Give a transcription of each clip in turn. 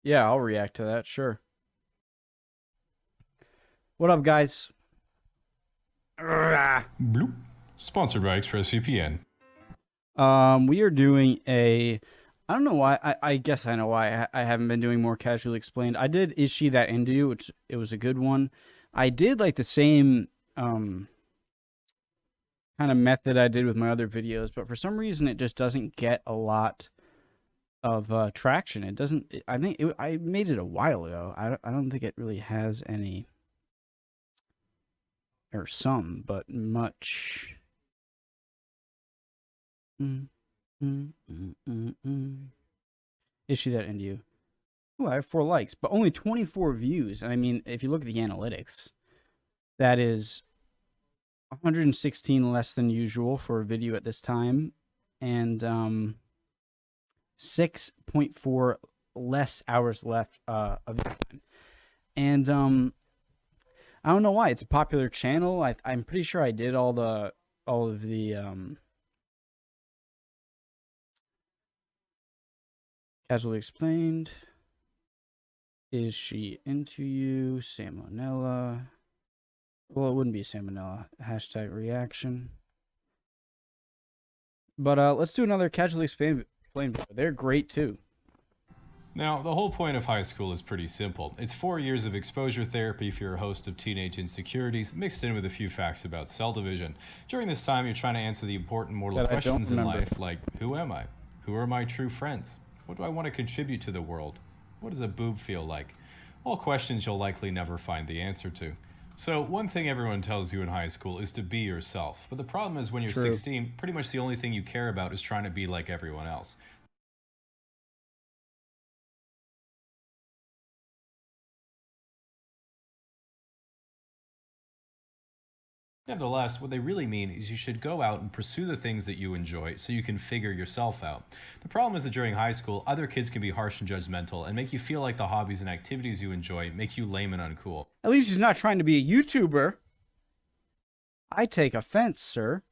Yeah, I'll react to that. Sure. What up, guys? Bloop. Sponsored by ExpressVPN. We are doing a. I don't know why. I guess I know why I haven't been doing more casually explained. I did Is She That Into You, which it was a good one. I did like the same kind of method I did with my other videos, but for some reason it just doesn't get a lot of traction. It doesn't. I made it a while ago. I don't think it really has any or some, but much. Mm, mm, mm, mm, mm. Is She That Into You? Oh, I have 4 likes, but only 24 views. And I mean, if you look at the analytics, that is 116 less than usual for a video at this time, and 6.4 less hours left of time. And I don't know why. It's a popular channel. I'm pretty sure I did all of the casually explained. Is she into you? Salmonella. Well, it wouldn't be salmonella. Hashtag reaction. But let's do another casually explained video. They're great too. Now, the whole point of high school is pretty simple. It's 4 years of exposure therapy for your host of teenage insecurities, mixed in with a few facts about cell division. During this time, you're trying to answer the important mortal questions in life, like, who am I? Who are my true friends? What do I want to contribute to the world? What does a boob feel like? All questions you'll likely never find the answer to. So one thing everyone tells you in high school is to be yourself. But the problem is when you're True. 16, pretty much the only thing you care about is trying to be like everyone else. Nevertheless, what they really mean is you should go out and pursue the things that you enjoy so you can figure yourself out. The problem is that during high school, other kids can be harsh and judgmental and make you feel like the hobbies and activities you enjoy make you lame and uncool. At least he's not trying to be a YouTuber. I take offense, sir.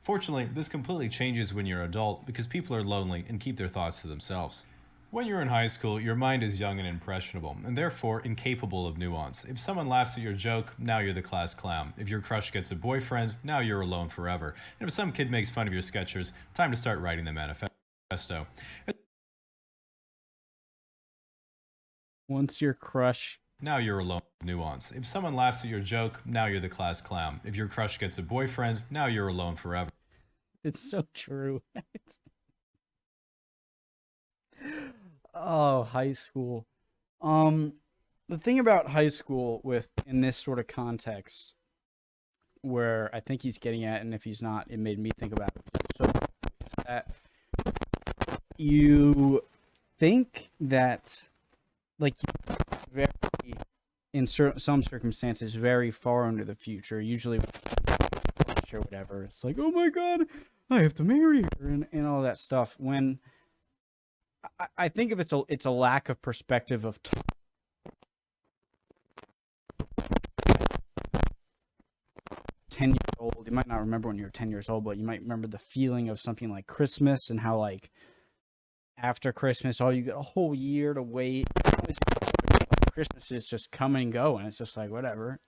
Fortunately, this completely changes when you're an adult because people are lonely and keep their thoughts to themselves. When you're in high school, your mind is young and impressionable, and therefore incapable of nuance. If someone laughs at your joke, now you're the class clown. If your crush gets a boyfriend, now you're alone forever. And if some kid makes fun of your sketchers, time to start writing the manifesto. Once your crush... Now you're alone with nuance. If someone laughs at your joke, now you're the class clown. If your crush gets a boyfriend, now you're alone forever. It's so true. Oh, high school. The thing about high school with in this sort of context, where I think he's getting at, and if he's not, it made me think about it. So is that you think that, like, very in some circumstances, very far into the future. Usually, or whatever. It's like, oh my god, I have to marry her, and all that stuff. When I think if it's a lack of perspective of time. 10 years old, you might not remember when you were 10 years old, but you might remember the feeling of something like Christmas and how, like, after Christmas, you get a whole year to wait. Christmas is just come and go, and it's just like, whatever.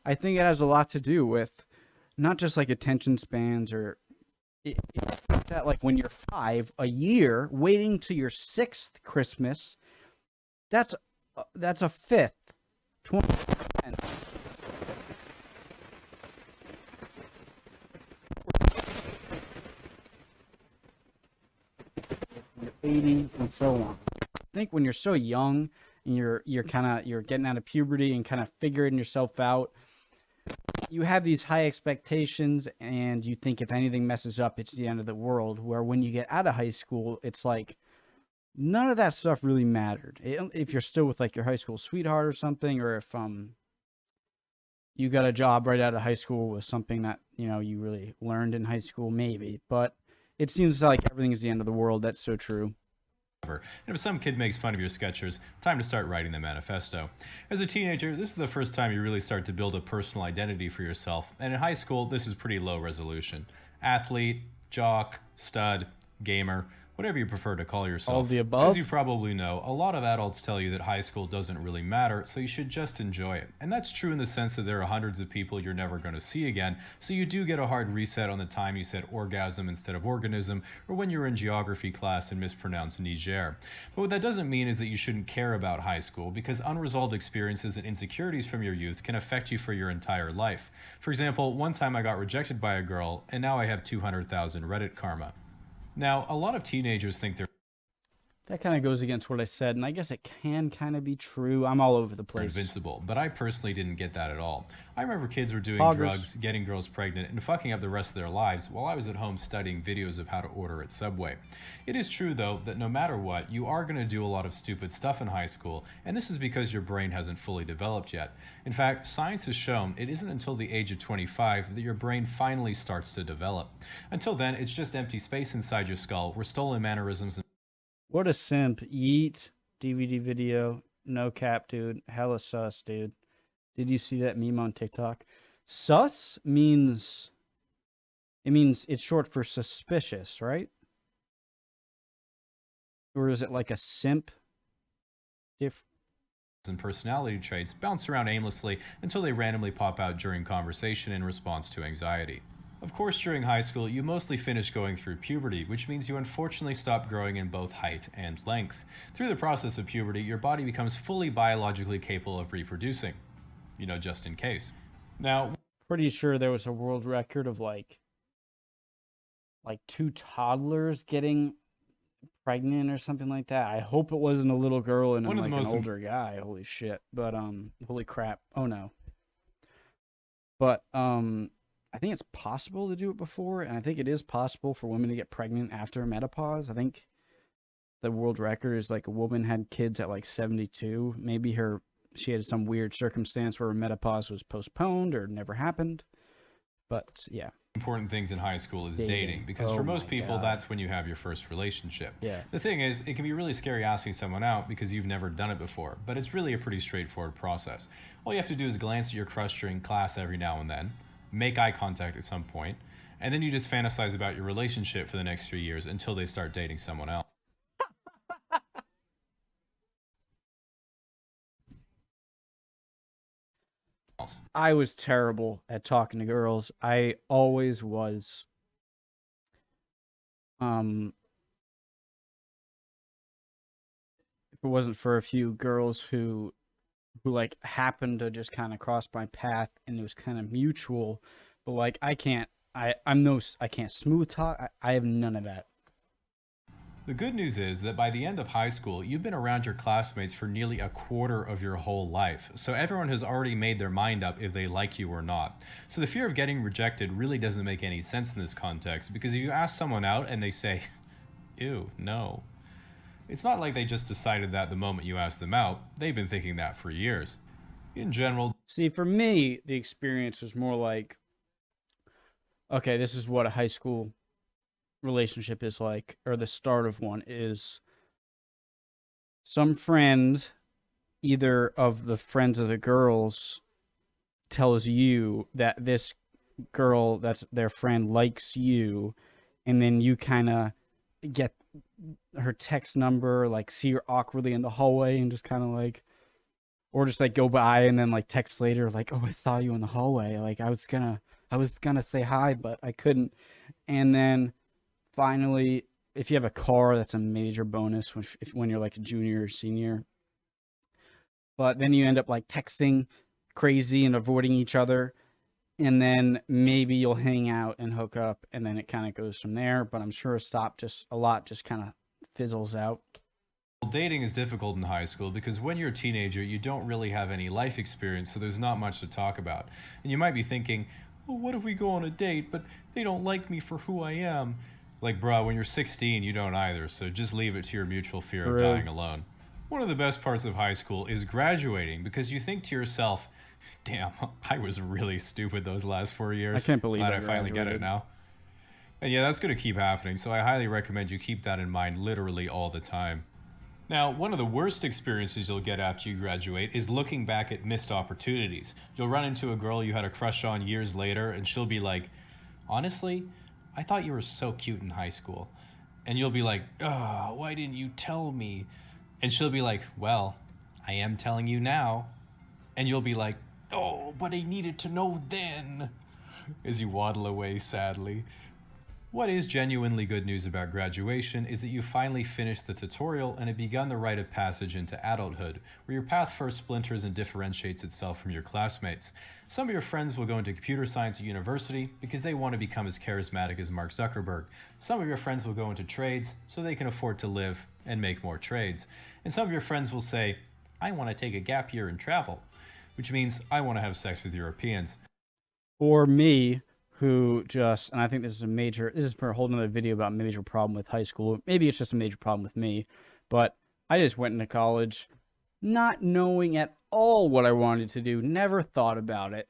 I think it has a lot to do with not just like attention spans or it's that, like, when you're 5, a year waiting to your 6th Christmas, that's a fifth 20%. And so on. I think when you're so young and you're getting out of puberty and kind of figuring yourself out, you have these high expectations and you think if anything messes up, it's the end of the world. Where when you get out of high school, it's like none of that stuff really mattered. If you're still with like your high school sweetheart or something, or if you got a job right out of high school with something that you really learned in high school, maybe. But it seems like everything is the end of the world. That's so true. And if some kid makes fun of your sketchers, time to start writing the manifesto. As a teenager, this is the first time you really start to build a personal identity for yourself, and in high school, this is pretty low resolution. Athlete, jock, stud, gamer, whatever you prefer to call yourself. All of the As above? you probably know, a lot of adults tell you that high school doesn't really matter, so you should just enjoy it. And that's true in the sense that there are hundreds of people you're never going to see again, so you do get a hard reset on the time you said orgasm instead of organism, or when you're in geography class and mispronounce Niger. But what that doesn't mean is that you shouldn't care about high school, because unresolved experiences and insecurities from your youth can affect you for your entire life. For example, one time I got rejected by a girl, and now I have 200,000 Reddit karma. Now, a lot of teenagers think they're That kind of goes against what I said, and I guess it can kind of be true. I'm all over the place. invincible, but I personally didn't get that at all. I remember kids were doing Poggers. drugs, getting girls pregnant, and fucking up the rest of their lives while I was at home studying videos of how to order at Subway. It is true, though, that no matter what, you are going to do a lot of stupid stuff in high school, and this is because your brain hasn't fully developed yet. In fact, science has shown it isn't until the age of 25 that your brain finally starts to develop. Until then, it's just empty space inside your skull where stolen mannerisms and What a simp. Yeet. DVD video. No cap, dude. Hella sus, dude. Did you see that meme on TikTok? Sus means... it's short for suspicious, right? Or is it like a simp? and personality traits bounce around aimlessly until they randomly pop out during conversation in response to anxiety. Of course, during high school, you mostly finish going through puberty, which means you unfortunately stop growing in both height and length. Through the process of puberty, your body becomes fully biologically capable of reproducing. Just in case. Now, Pretty sure there was a world record of like 2 toddlers getting pregnant or something like that. I hope it wasn't a little girl and One of like the an most older guy. Holy shit. But holy crap. Oh no. But I think it's possible to do it before, and I think it is possible for women to get pregnant after menopause. I think the world record is like a woman had kids at like 72. Maybe she had some weird circumstance where her menopause was postponed or never happened. But yeah. important things in high school is Dating. dating, because Oh for most my people, God. that's when you have your first relationship. Yeah. The thing is, it can be really scary asking someone out because you've never done it before, but it's really a pretty straightforward process. All you have to do is glance at your crush during class every now and then, make eye contact at some point, and then you just fantasize about your relationship for the next 3 years until they start dating someone else. I was terrible at talking to girls. I always was. If it wasn't for a few girls who like happened to just kind of cross my path and it was kind of mutual, but like I can't smooth talk. I have none of that. The good news is that by the end of high school, you've been around your classmates for nearly a quarter of your whole life. So everyone has already made their mind up if they like you or not. So the fear of getting rejected really doesn't make any sense in this context, because if you ask someone out and they say, ew, no, it's not like they just decided that the moment you asked them out. They've been thinking that for years. In general, See, for me, the experience was more like, okay, this is what a high school relationship is like, or the start of one is some friend, either of the friends of the girls, tells you that this girl that's their friend likes you, and then you kind of get her text number, like see her awkwardly in the hallway and just kind of like, or just like go by and then like text later like, oh, I saw you in the hallway, like I was gonna say hi but I couldn't. And then finally, if you have a car, that's a major bonus when you're like a junior or senior. But then you end up like texting crazy and avoiding each other, and then maybe you'll hang out and hook up, and then it kind of goes from there. But I'm sure a lot just kind of fizzles out. dating is difficult in high school because when you're a teenager, you don't really have any life experience, so there's not much to talk about. And you might be thinking, well, what if we go on a date, but they don't like me for who I am? Like, bruh, when you're 16, you don't either, so just leave it to your mutual fear of Really? dying alone. One of the best parts of high school is graduating, because you think to yourself, damn, I was really stupid those last 4 years. I can't believe Glad I I finally get it graduated. now. And yeah, that's going to keep happening, so I highly recommend you keep that in mind literally all the time. Now, one of the worst experiences you'll get after you graduate is looking back at missed opportunities. You'll run into a girl you had a crush on years later, and she'll be like, honestly, I thought you were so cute in high school. And you'll be like, oh, why didn't you tell me? And she'll be like, well, I am telling you now. And you'll be like, oh, but I needed to know then, as you waddle away sadly. What is genuinely good news about graduation is that you finally finished the tutorial and have begun the rite of passage into adulthood, where your path first splinters and differentiates itself from your classmates. Some of your friends will go into computer science at university because they want to become as charismatic as Mark Zuckerberg. Some of your friends will go into trades so they can afford to live and make more trades. And some of your friends will say, I want to take a gap year and travel, which means I want to have sex with Europeans. Or me, who just, and I think this is for a whole nother video about a major problem with high school. Maybe it's just a major problem with me, but I just went into college not knowing at all what I wanted to do, never thought about it,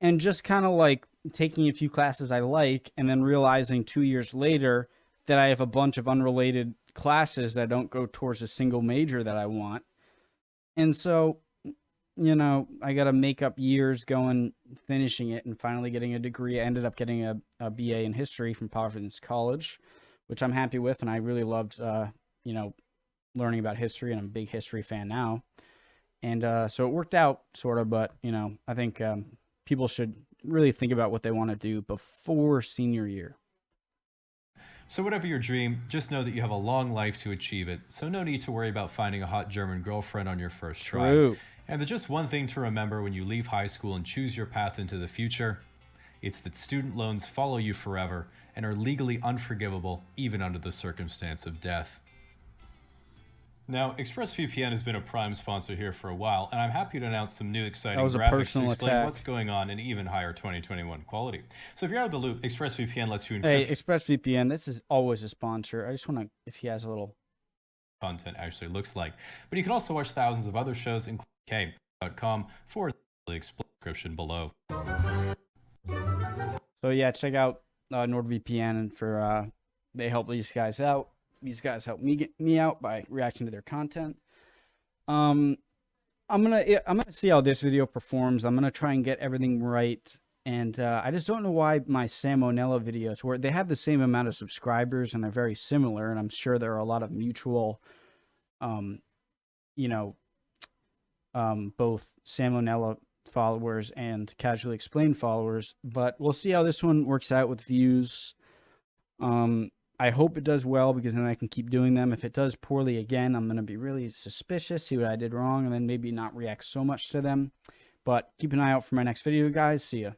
and just kind of like taking a few classes I like, and then realizing 2 years later that I have a bunch of unrelated classes that don't go towards a single major that I want. And so, you know, I got to make up years going, finishing it, and finally getting a degree. I ended up getting a BA in history from Providence College, which I'm happy with. And I really loved, you know, learning about history, and I'm a big history fan now. And so it worked out sort of, but, you know, I think people should really think about what they want to do before senior year. So whatever your dream, just know that you have a long life to achieve it. So no need to worry about finding a hot German girlfriend on your first try. True. And there's just one thing to remember when you leave high school and choose your path into the future. It's that student loans follow you forever and are legally unforgivable even under the circumstance of death. Now, ExpressVPN has been a prime sponsor here for a while, and I'm happy to announce some new exciting graphics to explain what's going on in even higher 2021 quality. So if you're out of the loop, ExpressVPN lets you encrypt... Hey, ExpressVPN, this is always a sponsor. I just want to, if he has a little... content actually looks like. But you can also watch thousands of other shows, including k.com/description below. So yeah, check out NordVPN for they help these guys out. These guys help me out by reacting to their content. I'm gonna see how this video performs. I'm gonna try and get everything right. And I just don't know why my salmonella videos, where they have the same amount of subscribers and they're very similar, and I'm sure there are a lot of mutual, you know, both salmonella followers and Casually Explained followers. But we'll see how this one works out with views. I hope it does well, because then I can keep doing them. If it does poorly again, I'm going to be really suspicious, see what I did wrong, and then maybe not react so much to them. But keep an eye out for my next video, guys. See ya.